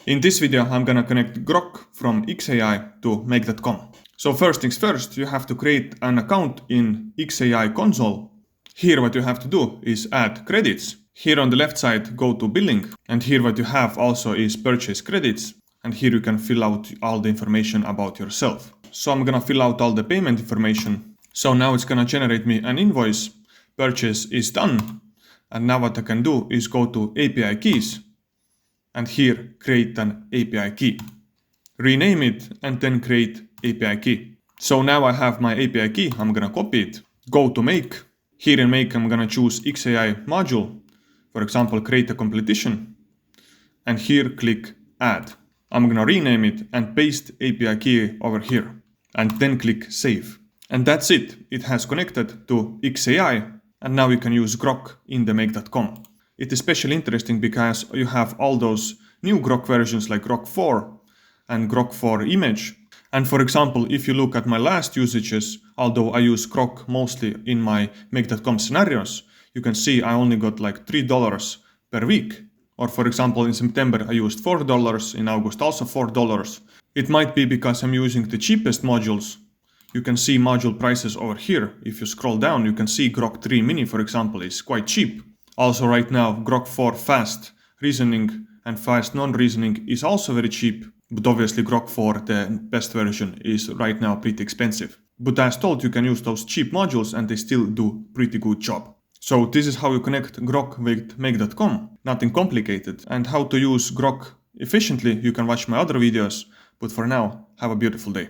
In this video, I'm gonna connect Grok from xAI to make.com. So first things first, you have to create an account in xAI console. Here what you have to do is add credits. Here on the left side, go to billing. And here what you have also is purchase credits. And here you can fill out all the information about yourself. So I'm gonna fill out all the payment information. So now it's gonna generate me an invoice. Purchase is done. And now what I can do is go to API keys. And here create an API key. Rename it and then create API key. So now I have my API key, I'm gonna copy it, go to make. Here in make I'm gonna choose xAI module, for example create a competition, and here click add. I'm gonna rename it and paste API key over here, and then click save. And that's it, it has connected to xAI, and now you can use Grok in the make.com. It is especially interesting because you have all those new Grok versions like Grok 4 and Grok 4 image. And for example, if you look at my last usages, although I use Grok mostly in my make.com scenarios, you can see I only got like $3 per week. Or for example, in September I used $4, in August also $4. It might be because I'm using the cheapest modules. You can see module prices over here. If you scroll down, you can see Grok 3 Mini, for example, is quite cheap. Also right now, Grok 4 Fast Reasoning and Fast Non-Reasoning is also very cheap, but obviously Grok 4, the best version, is right now pretty expensive. But as told, you can use those cheap modules and they still do pretty good job. So this is how you connect Grok with make.com, nothing complicated. And how to use Grok efficiently, you can watch my other videos, but for now, have a beautiful day.